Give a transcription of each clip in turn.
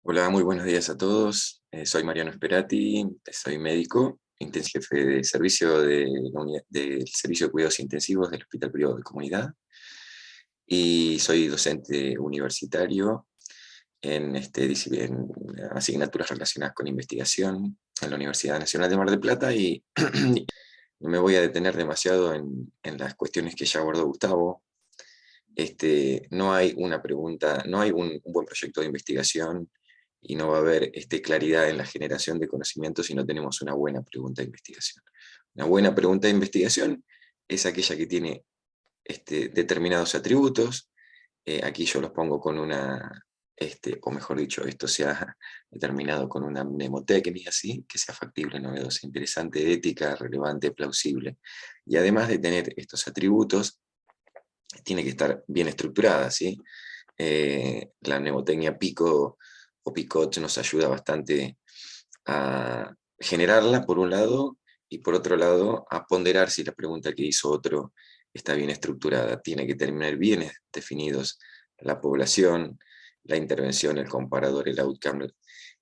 Hola, muy buenos días a todos. Soy Mariano Sperati, soy médico, jefe de servicio del Servicio de Cuidados Intensivos del Hospital Privado de Comunidad y soy docente universitario en asignaturas relacionadas con investigación en la Universidad Nacional de Mar del Plata y no me voy a detener demasiado en las cuestiones que ya abordó Gustavo. No hay una pregunta, no hay un buen proyecto de investigación y no va a haber claridad en la generación de conocimiento si no tenemos una buena pregunta de investigación. Una buena pregunta de investigación es aquella que tiene determinados atributos. Aquí yo los pongo con o mejor dicho, esto se ha determinado con una mnemotecnia, ¿sí? Que sea factible, novedosa, interesante, ética, relevante, plausible. Y además de tener estos atributos, tiene que estar bien estructurada, ¿sí? La mnemotecnia Pico o Picot nos ayuda bastante a generarla, por un lado, y por otro lado, a ponderar si la pregunta que hizo otro está bien estructurada. Tiene que tener bien definidos la población, la intervención, el comparador, el outcome,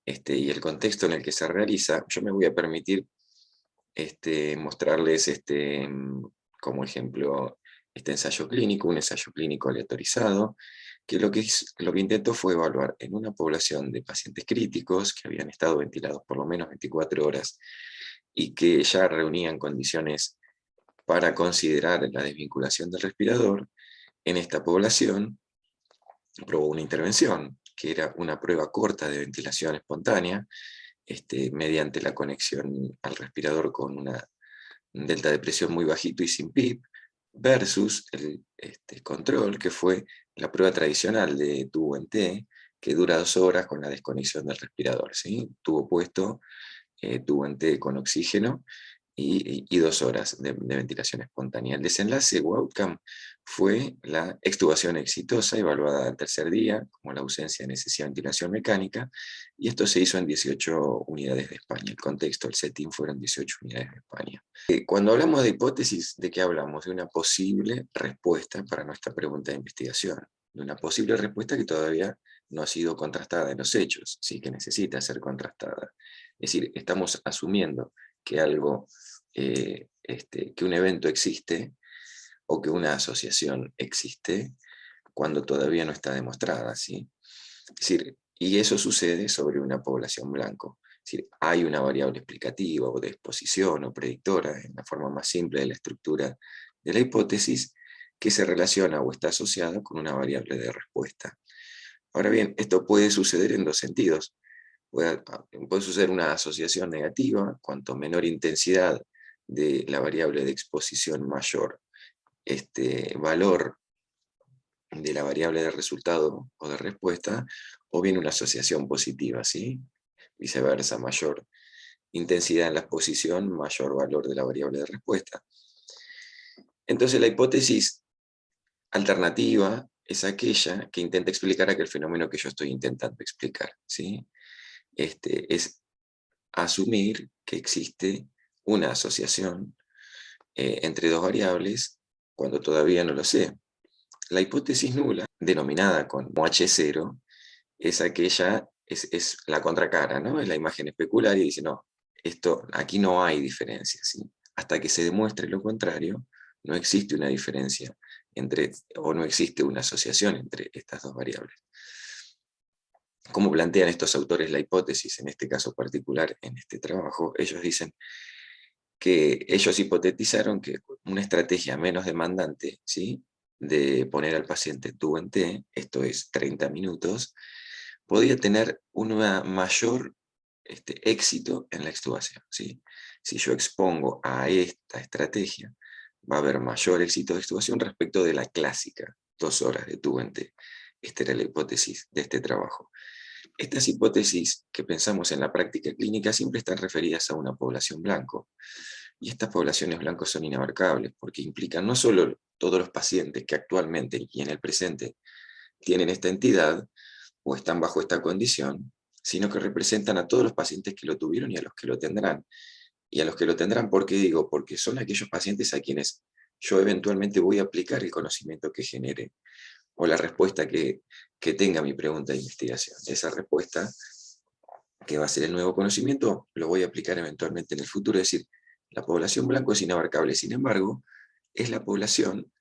y el contexto en el que se realiza. Yo me voy a permitir mostrarles como ejemplo este ensayo clínico, un ensayo clínico aleatorizado, que lo que intentó fue evaluar en una población de pacientes críticos que habían estado ventilados por lo menos 24 horas y que ya reunían condiciones para considerar la desvinculación del respirador. En esta población probó una intervención, que era una prueba corta de ventilación espontánea, mediante la conexión al respirador con un delta de presión muy bajito y sin PIP, versus el control, que fue la prueba tradicional de tubo en T, que dura 2 horas con la desconexión del respirador, ¿sí? Tubo puesto, tubo en T con oxígeno, y 2 horas de ventilación espontánea. El desenlace o outcome fue la extubación exitosa, evaluada al tercer día, como la ausencia de necesidad de ventilación mecánica, y esto se hizo en 18 unidades de España. El contexto, el setting fueron 18 unidades de España. Cuando hablamos de hipótesis, ¿de qué hablamos? De una posible respuesta para nuestra pregunta de investigación, de una posible respuesta que todavía no ha sido contrastada en los hechos, sí que necesita ser contrastada. Es decir, estamos asumiendo que que un evento existe o que una asociación existe cuando todavía no está demostrada, ¿sí? Es decir, y eso sucede sobre una población blanco. Es decir, hay una variable explicativa o de exposición o predictora, en la forma más simple de la estructura de la hipótesis, que se relaciona o está asociada con una variable de respuesta. Ahora bien, esto puede suceder en dos sentidos. Puede suceder una asociación negativa, cuanto menor intensidad de la variable de exposición, mayor valor de la variable de resultado o de respuesta, o bien una asociación positiva, ¿sí? Viceversa, mayor intensidad en la exposición, mayor valor de la variable de respuesta. Entonces la hipótesis alternativa es aquella que intenta explicar aquel fenómeno que yo estoy intentando explicar, ¿sí? Es asumir que existe una asociación entre dos variables cuando todavía no lo sé. La hipótesis nula, denominada como H0, es aquella, es la contracara, ¿no? Es la imagen especular y dice, no, aquí no hay diferencia, ¿sí? Hasta que se demuestre lo contrario, no existe una diferencia o no existe una asociación entre estas dos variables. ¿Cómo plantean estos autores la hipótesis en este caso particular, en este trabajo? Ellos dicen que ellos hipotetizaron que una estrategia menos demandante, ¿sí?, de poner al paciente tubo en T, esto es 30 minutos, podía tener un mayor éxito en la extubación, ¿sí? Si yo expongo a esta estrategia, va a haber mayor éxito de extubación respecto de la clásica, 2 horas de tubo en T. Esta era la hipótesis de este trabajo. Estas hipótesis que pensamos en la práctica clínica siempre están referidas a una población blanco. Y estas poblaciones blancos son inabarcables porque implican no solo todos los pacientes que actualmente y en el presente tienen esta entidad o están bajo esta condición, sino que representan a todos los pacientes que lo tuvieron y a los que lo tendrán. Y a los que lo tendrán, ¿por qué digo? Porque son aquellos pacientes a quienes yo eventualmente voy a aplicar el conocimiento que genere o la respuesta que tenga mi pregunta de investigación. Esa respuesta que va a ser el nuevo conocimiento, lo voy a aplicar eventualmente en el futuro. Es decir, la población blanco es inabarcable, sin embargo, es la población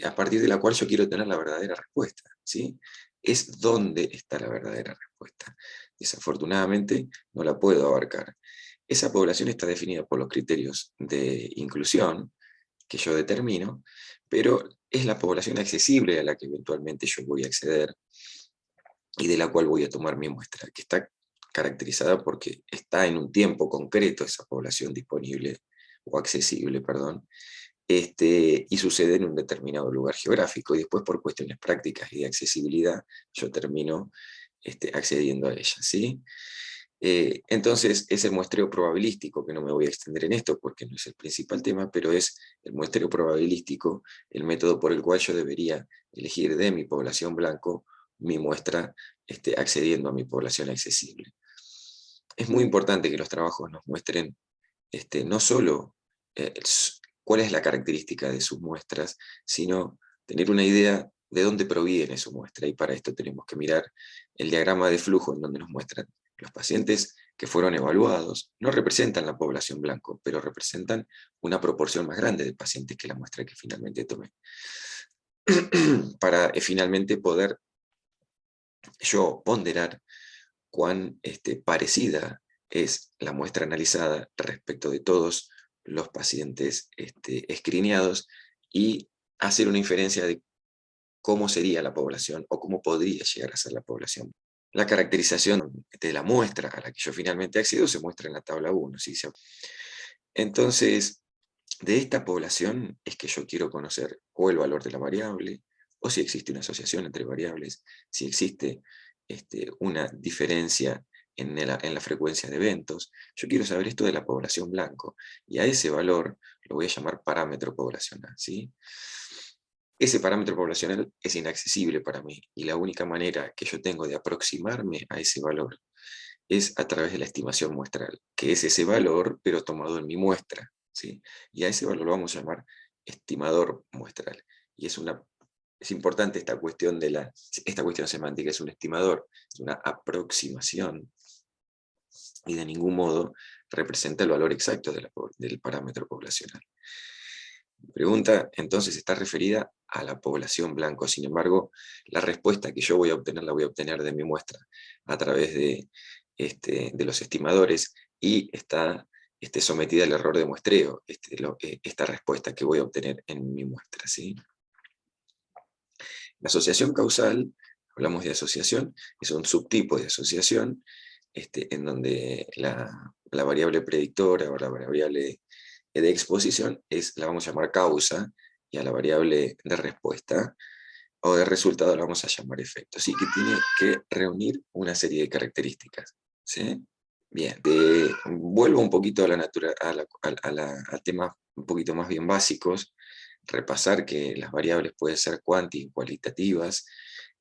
a partir de la cual yo quiero tener la verdadera respuesta, ¿sí? Es donde está la verdadera respuesta. Desafortunadamente, no la puedo abarcar. Esa población está definida por los criterios de inclusión que yo determino, pero es la población accesible a la que eventualmente yo voy a acceder y de la cual voy a tomar mi muestra, que está caracterizada porque está en un tiempo concreto esa población disponible, o accesible, perdón, y sucede en un determinado lugar geográfico, y después por cuestiones prácticas y de accesibilidad, yo termino accediendo a ella, ¿sí? Entonces, ese muestreo probabilístico, que no me voy a extender en esto porque no es el principal tema, pero es el muestreo probabilístico, el método por el cual yo debería elegir de mi población blanco mi muestra accediendo a mi población accesible. Es muy importante que los trabajos nos muestren no solo cuál es la característica de sus muestras, sino tener una idea de dónde proviene su muestra, y para esto tenemos que mirar el diagrama de flujo en donde nos muestran los pacientes que fueron evaluados. No representan la población blanco, pero representan una proporción más grande de pacientes que la muestra que finalmente tomé. Para finalmente poder yo ponderar cuán parecida es la muestra analizada respecto de todos los pacientes escreeneados, y hacer una inferencia de cómo sería la población o cómo podría llegar a ser la población. La caracterización de la muestra a la que yo finalmente accedo se muestra en la tabla 1. ¿Sí? Entonces, de esta población es que yo quiero conocer o el valor de la variable, o si existe una asociación entre variables, si existe una diferencia en la frecuencia de eventos. Yo quiero saber esto de la población blanco, y a ese valor lo voy a llamar parámetro poblacional, ¿sí? Ese parámetro poblacional es inaccesible para mí, y la única manera que yo tengo de aproximarme a ese valor es a través de la estimación muestral, que es ese valor, pero tomado en mi muestra, ¿sí? Y a ese valor lo vamos a llamar estimador muestral. Y es importante esta cuestión semántica. Es un estimador, es una aproximación, y de ningún modo representa el valor exacto del parámetro poblacional. La pregunta entonces está referida a la población blanco. Sin embargo, la respuesta que yo voy a obtener la voy a obtener de mi muestra a través de los estimadores, y está sometida al error de muestreo esta respuesta que voy a obtener en mi muestra, ¿sí? La asociación causal, hablamos de asociación, es un subtipo de asociación en donde la variable predictora o la variable de exposición la vamos a llamar causa, y a la variable de respuesta o de resultado la vamos a llamar efecto. Así que tiene que reunir una serie de características, ¿sí? Bien, vuelvo un poquito a temas un poquito más bien básicos. Repasar que las variables pueden ser cuantis y cualitativas,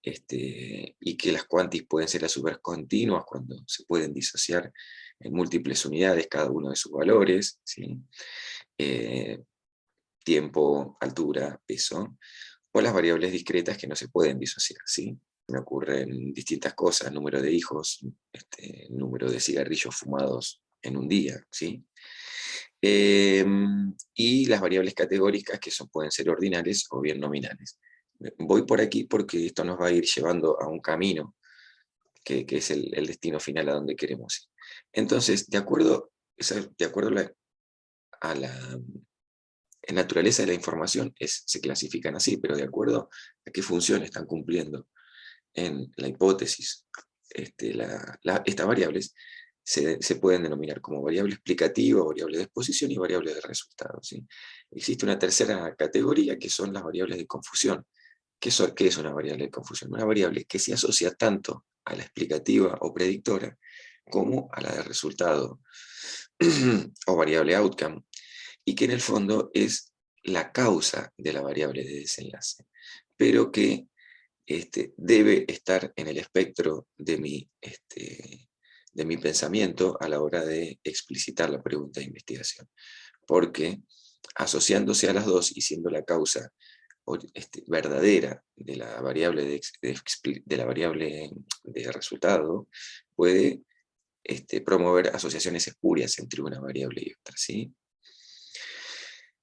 y que las cuantis pueden ser a su vez continuas cuando se pueden disociar en múltiples unidades cada uno de sus valores, ¿sí? Tiempo, altura, peso, o las variables discretas que no se pueden disociar, ¿sí? Me ocurren distintas cosas: número de hijos, número de cigarrillos fumados en un día, ¿sí? Y las variables categóricas, que pueden ser ordinales o bien nominales. Voy por aquí porque esto nos va a ir llevando a un camino que es el destino final a donde queremos ir. Entonces, de acuerdo a la naturaleza de la información, se clasifican así, pero de acuerdo a qué función están cumpliendo en la hipótesis estas variables, se pueden denominar como variable explicativa, variable de exposición y variable de resultado, ¿sí? Existe una tercera categoría, que son las variables de confusión. ¿Qué es una variable de confusión? Una variable que se asocia tanto a la explicativa o predictora como a la de resultado o variable outcome, y que en el fondo es la causa de la variable de desenlace, pero que debe estar en el espectro de mi pensamiento a la hora de explicitar la pregunta de investigación, porque asociándose a las dos y siendo la causa verdadera de la variable de la variable de resultado puede promover asociaciones espurias entre una variable y otra, ¿sí?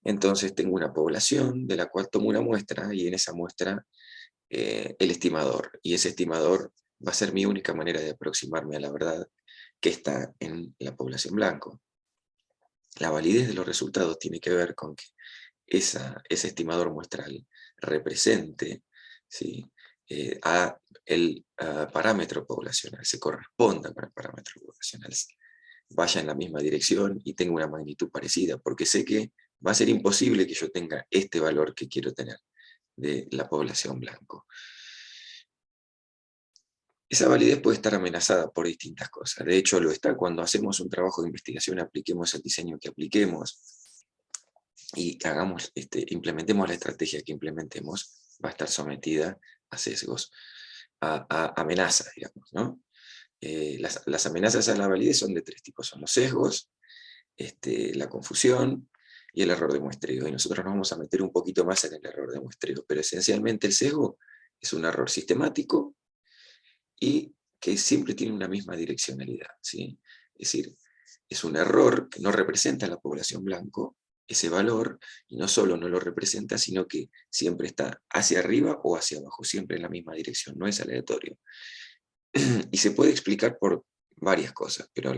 Entonces tengo una población de la cual tomo una muestra, y en esa muestra el estimador, y ese estimador va a ser mi única manera de aproximarme a la verdad que está en la población blanco. La validez de los resultados tiene que ver con que ese estimador muestral represente, ¿sí? A el parámetro poblacional, se corresponda con el parámetro poblacional, vaya en la misma dirección y tenga una magnitud parecida, porque sé que va a ser imposible que yo tenga este valor que quiero tener de la población blanco. Esa validez puede estar amenazada por distintas cosas. De hecho, lo está cuando hacemos un trabajo de investigación, apliquemos el diseño que apliquemos y implementemos la estrategia que implementemos, va a estar sometida a sesgos, a amenazas, digamos, ¿no? Las amenazas a la validez son de tres tipos: son los sesgos, la confusión y el error de muestreo. Y nosotros nos vamos a meter un poquito más en el error de muestreo, pero esencialmente el sesgo es un error sistemático y que siempre tiene una misma direccionalidad, ¿sí? Es decir, es un error que no representa a la población blanco, ese valor, y no solo no lo representa, sino que siempre está hacia arriba o hacia abajo, siempre en la misma dirección, no es aleatorio. Y se puede explicar por varias cosas, pero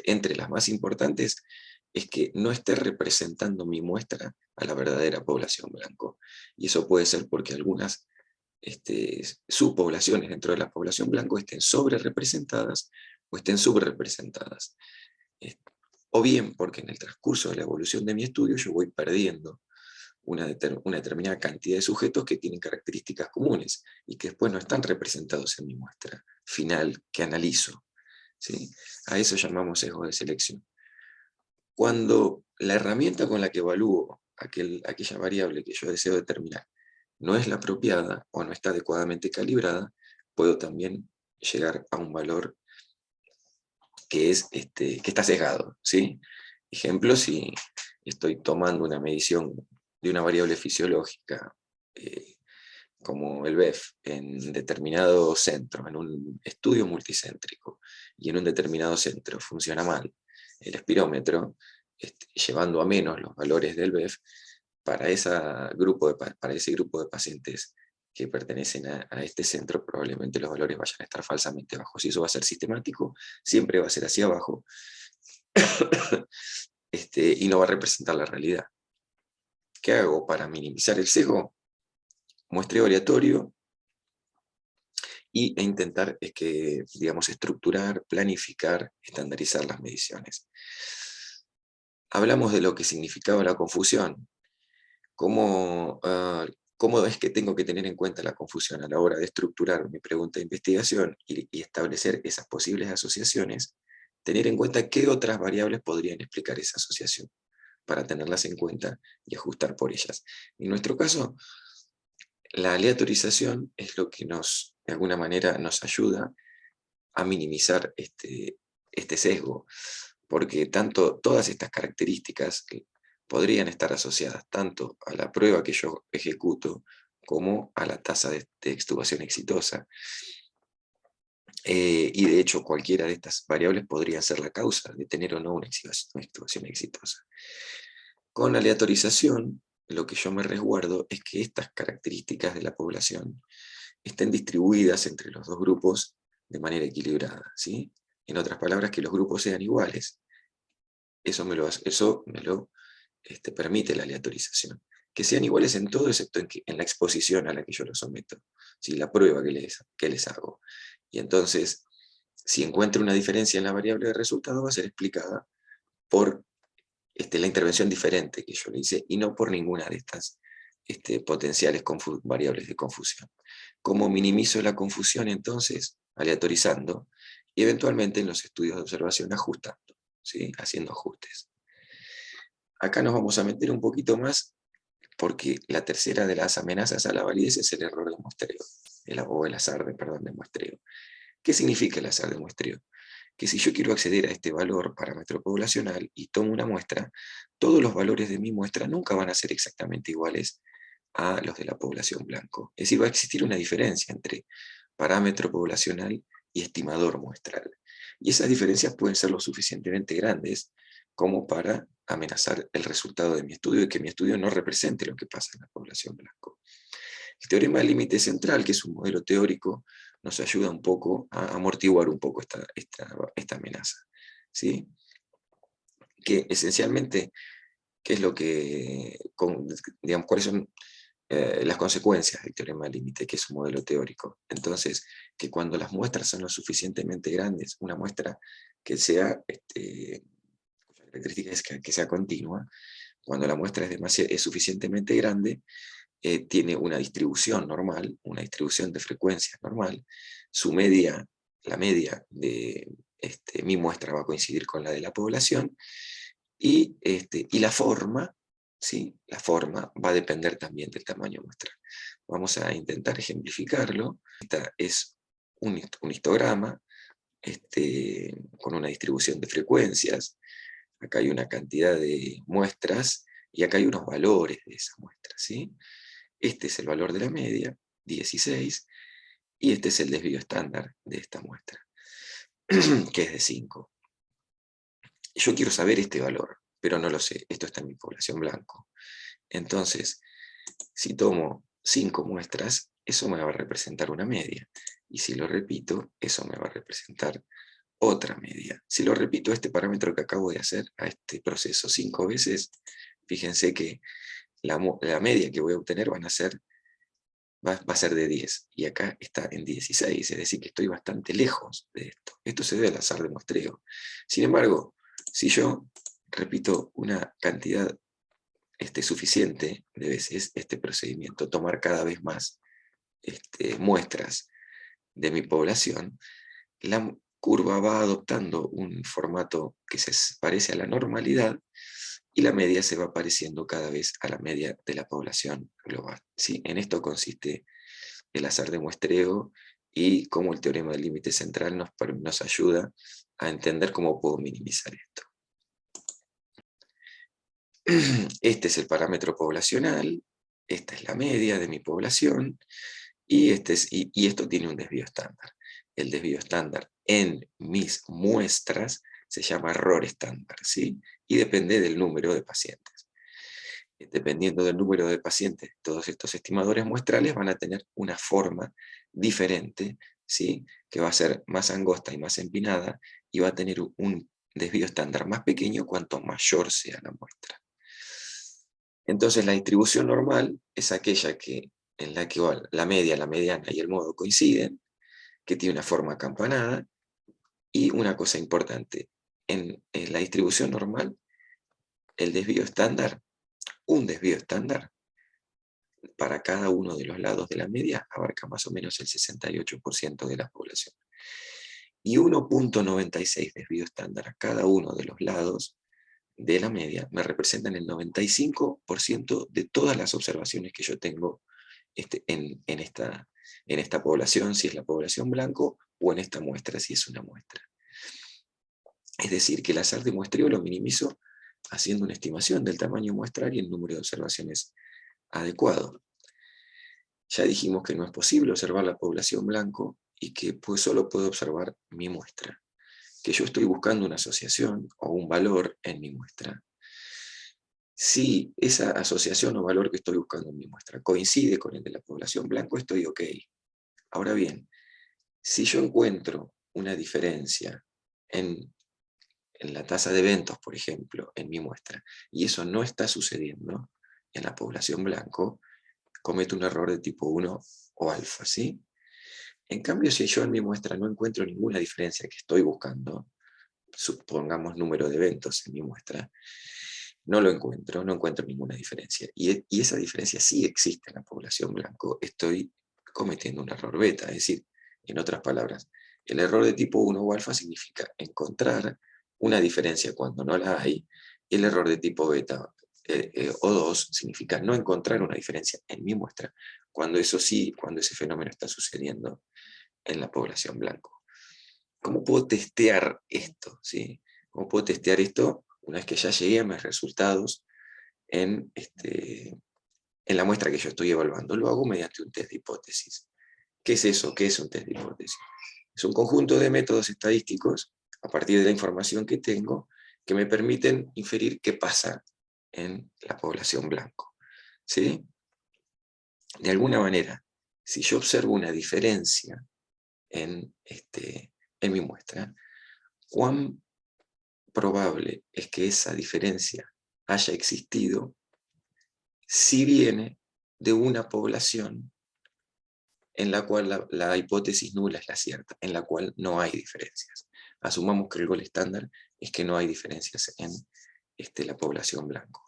entre las más importantes es que no esté representando mi muestra a la verdadera población blanco. Y eso puede ser porque algunas subpoblaciones dentro de la población blanco estén sobre representadas o estén subrepresentadas. O bien porque en el transcurso de la evolución de mi estudio yo voy perdiendo una determinada cantidad de sujetos que tienen características comunes y que después no están representados en mi muestra final que analizo, ¿sí? A eso llamamos sesgo de selección. Cuando la herramienta con la que evalúo aquella variable que yo deseo determinar no es la apropiada o no está adecuadamente calibrada, puedo también llegar a un valor que está sesgado, ¿sí? Ejemplo, si estoy tomando una medición de una variable fisiológica, como el BEF, en determinado centro, en un estudio multicéntrico, y en un determinado centro funciona mal el espirómetro, llevando a menos los valores del BEF, para ese grupo de pacientes que pertenecen a este centro, probablemente los valores vayan a estar falsamente bajos. Si eso va a ser sistemático, siempre va a ser hacia abajo, y no va a representar la realidad. ¿Qué hago para minimizar el sesgo? Muestreo aleatorio e intentar digamos, estructurar, planificar, estandarizar las mediciones. Hablamos de lo que significaba la confusión. ¿Cómo es que tengo que tener en cuenta la confusión a la hora de estructurar mi pregunta de investigación y establecer esas posibles asociaciones? Tener en cuenta qué otras variables podrían explicar esa asociación, para tenerlas en cuenta y ajustar por ellas. En nuestro caso, la aleatorización es lo que de alguna manera nos ayuda a minimizar este sesgo, porque todas estas características que podrían estar asociadas tanto a la prueba que yo ejecuto como a la tasa de extubación exitosa. Y de hecho cualquiera de estas variables podría ser la causa de tener o no una extubación exitosa. Con la aleatorización, lo que yo me resguardo es que estas características de la población estén distribuidas entre los dos grupos de manera equilibrada, ¿sí? En otras palabras, que los grupos sean iguales. Eso me lo permite la aleatorización. Que sean iguales en todo, excepto en la exposición a la que yo los someto, ¿sí? La prueba que les hago. Y entonces, si encuentro una diferencia en la variable de resultado, va a ser explicada por la intervención diferente que yo le hice, y no por ninguna de estas potenciales variables de confusión. ¿Cómo minimizo la confusión entonces? Aleatorizando, y eventualmente en los estudios de observación ajustando, ¿sí? Haciendo ajustes. Acá nos vamos a meter un poquito más, porque la tercera de las amenazas a la validez es el error de muestreo, o el azar de muestreo. ¿Qué significa el azar de muestreo? Que si yo quiero acceder a este valor parámetro poblacional y tomo una muestra, todos los valores de mi muestra nunca van a ser exactamente iguales a los de la población blanco. Es decir, va a existir una diferencia entre parámetro poblacional y estimador muestral. Y esas diferencias pueden ser lo suficientemente grandes como para amenazar el resultado de mi estudio y que mi estudio no represente lo que pasa en la población blanco. El teorema del límite central, que es un modelo teórico, nos ayuda un poco a amortiguar un poco esta amenaza, ¿sí? Que esencialmente, ¿qué es lo que, digamos, cuáles son las consecuencias del teorema del límite, que es un modelo teórico? Entonces, que cuando las muestras son lo suficientemente grandes, una muestra que sea, cuya característica es que sea continua, cuando la muestra es suficientemente grande, tiene una distribución normal, una distribución de frecuencias normal, su media, la media de mi muestra va a coincidir con la de la población, y la forma, ¿sí? La forma va a depender también del tamaño muestral. Vamos a intentar ejemplificarlo. Esta es un histograma con una distribución de frecuencias. Acá hay una cantidad de muestras y acá hay unos valores de esas muestras, ¿sí? Este es el valor de la media, 16, y este es el desvío estándar de esta muestra, que es de 5. Yo quiero saber este valor, pero no lo sé, esto está en mi población blanco. Entonces, si tomo 5 muestras, eso me va a representar una media, y si lo repito, eso me va a representar otra media. Si lo repito, este parámetro que acabo de hacer a este proceso 5 veces, fíjense que la media que voy a obtener va a ser de 10, y acá está en 16, es decir, que estoy bastante lejos de esto. Esto se debe al azar de muestreo. Sin embargo, si yo repito una cantidad suficiente de veces este procedimiento, tomar cada vez más muestras de mi población, la curva va adoptando un formato que se parece a la normalidad, y la media se va pareciendo cada vez a la media de la población global, ¿sí? En esto consiste el azar de muestreo y cómo el teorema del límite central nos ayuda a entender cómo puedo minimizar esto. Este es el parámetro poblacional, esta es la media de mi población, y esto tiene un desvío estándar. El desvío estándar en mis muestras se llama error estándar, ¿sí? Y depende del número de pacientes. Dependiendo del número de pacientes, todos estos estimadores muestrales van a tener una forma diferente, ¿sí? Que va a ser más angosta y más empinada, y va a tener un desvío estándar más pequeño cuanto mayor sea la muestra. Entonces la distribución normal es aquella en la que la media, la mediana y el modo coinciden, que tiene una forma acampanada. Y una cosa importante, en la distribución normal, el desvío estándar, un desvío estándar para cada uno de los lados de la media abarca más o menos el 68% de la población. Y 1.96 desvío estándar a cada uno de los lados de la media me representan el 95% de todas las observaciones que yo tengo en esta población, si es la población blanco, o en esta muestra, si es una muestra. Es decir, que el azar de muestreo lo minimizo haciendo una estimación del tamaño muestral y el número de observaciones adecuado. Ya dijimos que no es posible observar la población blanco y que pues solo puedo observar mi muestra, que yo estoy buscando una asociación o un valor en mi muestra. Si esa asociación o valor que estoy buscando en mi muestra coincide con el de la población blanco, estoy ok. Ahora bien, si yo encuentro una diferencia en la tasa de eventos, por ejemplo, en mi muestra, y eso no está sucediendo en la población blanco, cometo un error de tipo 1 o alfa, ¿sí? En cambio, si yo en mi muestra no encuentro ninguna diferencia que estoy buscando, supongamos número de eventos en mi muestra, no lo encuentro, no encuentro ninguna diferencia, y esa diferencia sí existe en la población blanco, estoy cometiendo un error beta, es decir, en otras palabras, el error de tipo 1 o alfa significa encontrar una diferencia cuando no la hay, y el error de tipo beta o 2 significa no encontrar una diferencia en mi muestra, cuando eso sí, cuando ese fenómeno está sucediendo en la población blanco. ¿Cómo puedo testear esto? ¿Sí? ¿Cómo puedo testear esto una vez que ya llegué a mis resultados en en la muestra que yo estoy evaluando. Lo hago mediante un test de hipótesis. ¿Qué es eso? ¿Qué es un test de hipótesis? Es un conjunto de métodos estadísticos, a partir de la información que tengo, que me permiten inferir qué pasa en la población blanco. ¿Sí? De alguna manera, si yo observo una diferencia en mi muestra, ¿cuán probable es que esa diferencia haya existido si viene de una población en la cual la hipótesis nula es la cierta, en la cual no hay diferencias? Asumamos que el gol estándar es que no hay diferencias en la población blanco.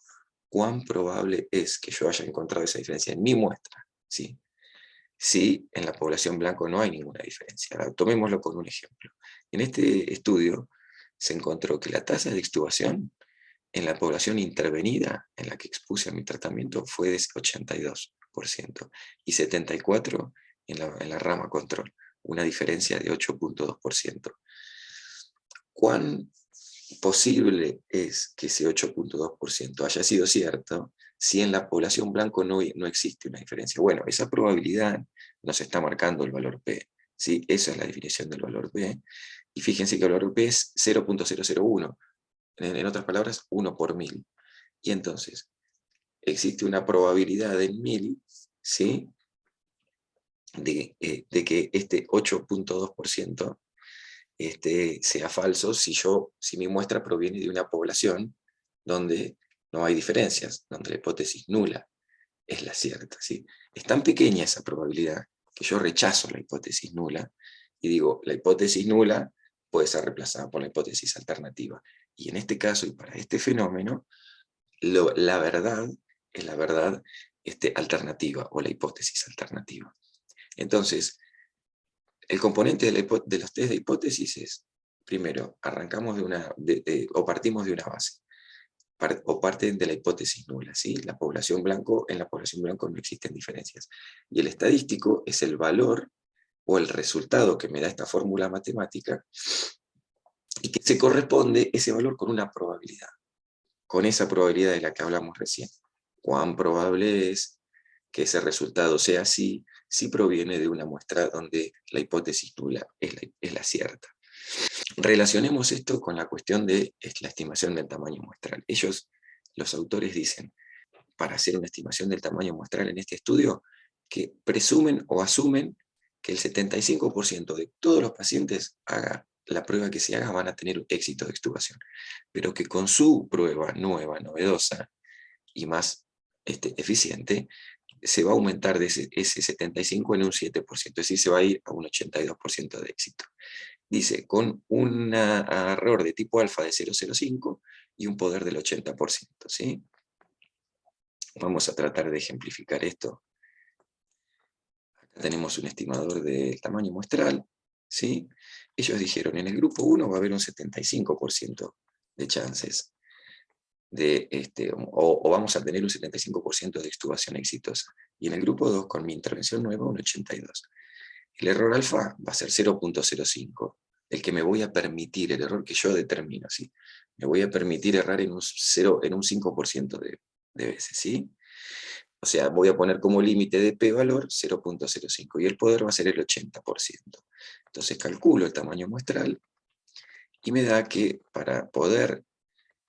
¿Cuán probable es que yo haya encontrado esa diferencia en mi muestra? ¿Sí? Si en la población blanco no hay ninguna diferencia. Ahora, tomémoslo con un ejemplo. En este estudio se encontró que la tasa de extubación en la población intervenida en la que expuse a mi tratamiento fue de 82% y 74% en la rama control, una diferencia de 8.2%. ¿Cuán posible es que ese 8.2% haya sido cierto si en la población blanco no existe una diferencia? Bueno, esa probabilidad nos está marcando el valor P. ¿Sí? Esa es la definición del valor P. Y fíjense que el valor P es 0.001. En otras palabras, 1 por 1000. Y entonces, existe una probabilidad en 1000, ¿sí? de que este 8.2% sea falso si mi muestra proviene de una población donde no hay diferencias, donde la hipótesis nula es la cierta. ¿Sí? Es tan pequeña esa probabilidad que yo rechazo la hipótesis nula y digo, la hipótesis nula puede ser reemplazada por la hipótesis alternativa. Y en este caso, y para este fenómeno, la verdad es la verdad alternativa o la hipótesis alternativa. Entonces, el componente de los test de hipótesis es, primero, arrancamos o partimos de una base, o parten de la hipótesis nula, ¿sí? En la población blanco no existen diferencias. Y el estadístico es el valor o el resultado que me da esta fórmula matemática y que se corresponde ese valor con una probabilidad, con esa probabilidad de la que hablamos recién. ¿Cuán probable es que ese resultado sea así si proviene de una muestra donde la hipótesis nula es la cierta? Relacionemos esto con la cuestión de la estimación del tamaño muestral. Los autores dicen, para hacer una estimación del tamaño muestral en este estudio, que presumen o asumen que el 75% de todos los pacientes haga la prueba que se haga van a tener éxito de extubación, pero que con su prueba nueva, novedosa y más eficiente, se va a aumentar de ese 75 en un 7%, es decir, se va a ir a un 82% de éxito. Dice, con un error de tipo alfa de 0,05 y un poder del 80%, ¿sí? Vamos a tratar de ejemplificar esto. Acá tenemos un estimador del tamaño muestral, ¿sí? Ellos dijeron, en el grupo 1 va a haber un 75% de chances o vamos a tener un 75% de extubación exitosa. Y en el grupo 2, con mi intervención nueva, un 82%. El error alfa va a ser 0.05, el que me voy a permitir, el error que yo determino, ¿sí? Me voy a permitir errar en un 5% de veces, ¿sí? O sea, voy a poner como límite de p-valor 0.05 y el poder va a ser el 80%. Entonces calculo el tamaño muestral y me da que para poder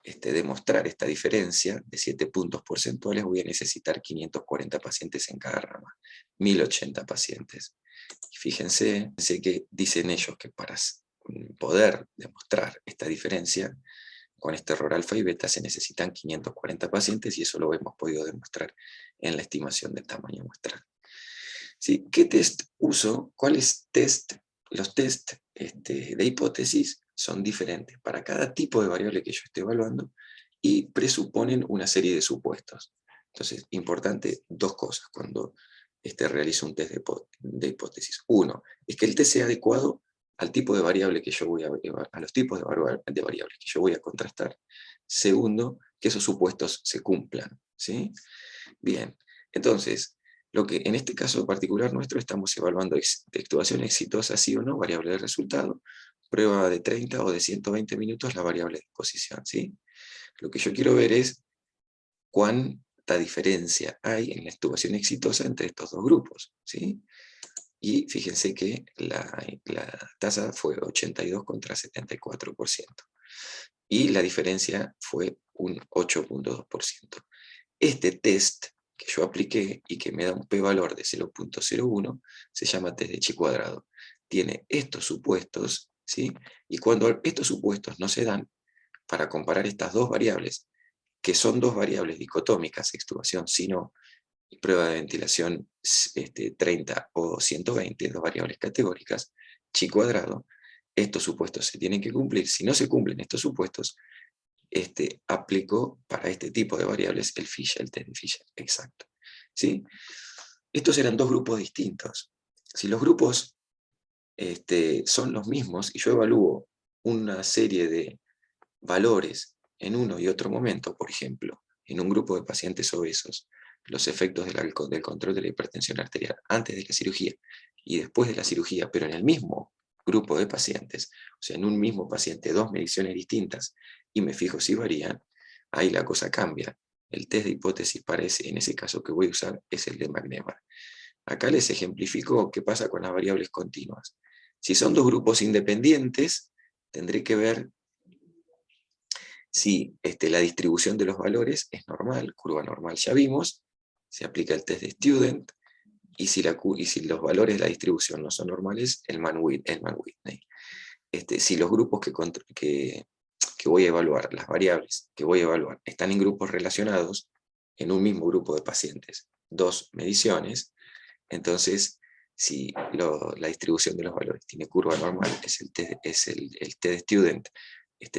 demostrar esta diferencia de 7 puntos porcentuales voy a necesitar 540 pacientes en cada rama, 1080 pacientes. Y fíjense que dicen ellos que para poder demostrar esta diferencia, con este error alfa y beta se necesitan 540 pacientes y eso lo hemos podido demostrar en la estimación del tamaño muestral. ¿Sí? ¿Qué test uso? ¿Cuáles test? Los test de hipótesis son diferentes para cada tipo de variable que yo esté evaluando y presuponen una serie de supuestos. Entonces, importante, dos cosas cuando realizo un test de hipótesis. Uno, es que el test sea adecuado al tipo de variable que yo voy a los tipos de variables que yo voy a contrastar. Segundo, que esos supuestos se cumplan, ¿sí? Bien, entonces, lo que en este caso particular nuestro estamos evaluando extubación exitosa, sí o no, variable de resultado, prueba de 30 o de 120 minutos, la variable de exposición, ¿sí? Lo que yo quiero ver es cuán cuánta diferencia hay en la intubación exitosa entre estos dos grupos, ¿sí? Y fíjense que la tasa fue 82 contra 74%. Y la diferencia fue un 8.2%. Este test que yo apliqué y que me da un p-valor de 0.01 se llama test de Chi-cuadrado. Tiene estos supuestos, ¿sí? Y cuando estos supuestos no se dan, para comparar estas dos variables, que son dos variables dicotómicas, extubación sí no, y prueba de ventilación 30 o 120, dos variables categóricas, Chi-cuadrado, estos supuestos se tienen que cumplir. Si no se cumplen estos supuestos, aplicó para este tipo de variables el test de Fisher, exacto. ¿Sí? Estos eran dos grupos distintos. Si los grupos son los mismos y yo evalúo una serie de valores en uno y otro momento, por ejemplo, en un grupo de pacientes obesos, los efectos del control de la hipertensión arterial antes de la cirugía y después de la cirugía, pero en el mismo grupo de pacientes, o sea, en un mismo paciente, dos mediciones distintas, y me fijo si varían, ahí la cosa cambia. El test de hipótesis en ese caso que voy a usar es el de McNemar. Acá les ejemplifico qué pasa con las variables continuas. Si son dos grupos independientes, tendré que ver si la distribución de los valores es normal, curva normal ya vimos, se aplica el test de Student, y si los valores de la distribución no son normales, el Mann-Whitney. Si los grupos que voy a evaluar, las variables que voy a evaluar, están en grupos relacionados, en un mismo grupo de pacientes, dos mediciones, entonces si la distribución de los valores tiene curva normal, es el test de Student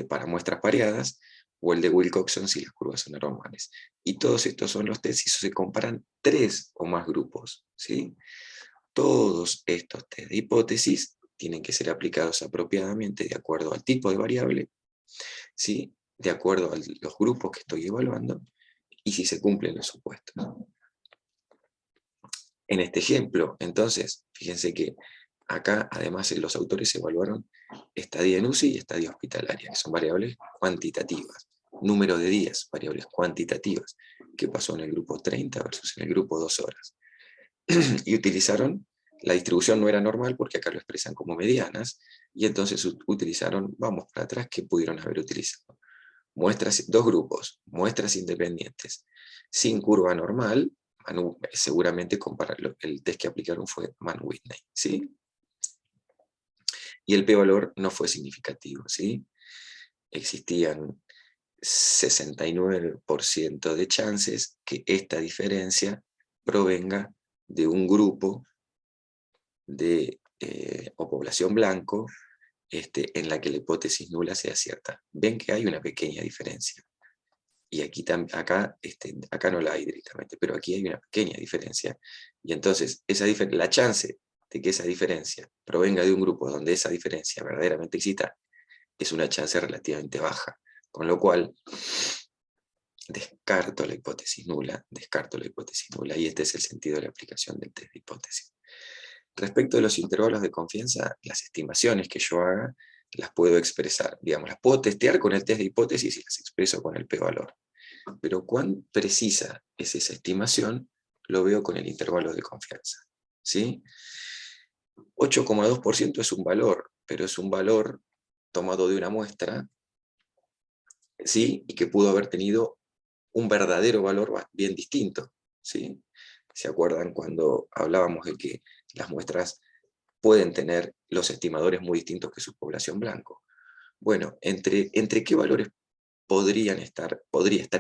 para muestras pareadas, o el de Wilcoxon si las curvas son anormales. Y todos estos son los tests si se comparan tres o más grupos, ¿sí? Todos estos test de hipótesis tienen que ser aplicados apropiadamente de acuerdo al tipo de variable, ¿sí? De acuerdo a los grupos que estoy evaluando, y si se cumplen los supuestos. En este ejemplo, entonces, fíjense que acá además los autores evaluaron estadía en UCI y estadía hospitalaria, que son variables cuantitativas. Número de días, variables cuantitativas. ¿Qué pasó en el grupo 30 versus en el grupo 2 horas? Y utilizaron, la distribución no era normal porque acá lo expresan como medianas, y entonces utilizaron, vamos para atrás, ¿qué pudieron haber utilizado? Dos grupos, muestras independientes, sin curva normal, seguramente el test que aplicaron fue Mann-Whitney, ¿sí? Y el p-valor no fue significativo, ¿sí? Existían 69% de chances que esta diferencia provenga de un grupo o población blanco en la que la hipótesis nula sea cierta. Ven que hay una pequeña diferencia. Y acá no la hay directamente, pero aquí hay una pequeña diferencia. Y entonces, la chance de que esa diferencia provenga de un grupo donde esa diferencia verdaderamente exista, es una chance relativamente baja. Con lo cual, descarto la hipótesis nula, y este es el sentido de la aplicación del test de hipótesis. Respecto de los intervalos de confianza, las estimaciones que yo haga, las puedo expresar, digamos, las puedo testear con el test de hipótesis y las expreso con el p-valor. Pero cuán precisa es esa estimación, lo veo con el intervalo de confianza, ¿sí? 8,2% es un valor, pero es un valor tomado de una muestra, ¿sí? Y que pudo haber tenido un verdadero valor bien distinto, ¿sí? ¿Se acuerdan cuando hablábamos de que las muestras pueden tener los estimadores muy distintos que su población blanco? Bueno, ¿entre qué valores podría estar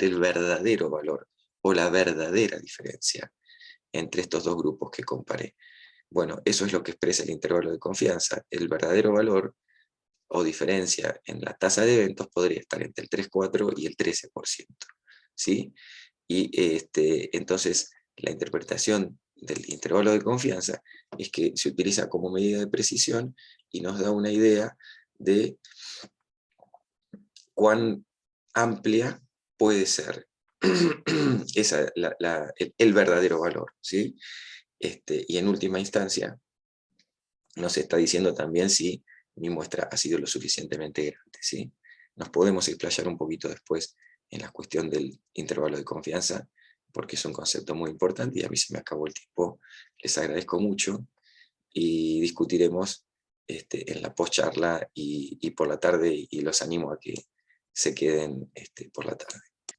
el verdadero valor o la verdadera diferencia entre estos dos grupos que comparé? Bueno, eso es lo que expresa el intervalo de confianza. El verdadero valor o diferencia en la tasa de eventos podría estar entre el 3,4 y el 13%, ¿sí? Y entonces la interpretación del intervalo de confianza es que se utiliza como medida de precisión y nos da una idea de cuán amplia puede ser el verdadero valor, ¿sí? Y en última instancia nos está diciendo también si mi muestra ha sido lo suficientemente grande, ¿sí? Nos podemos explayar un poquito después en la cuestión del intervalo de confianza porque es un concepto muy importante y a mí se me acabó el tiempo. Les agradezco mucho y discutiremos en la post charla y por la tarde, y los animo a que se queden por la tarde.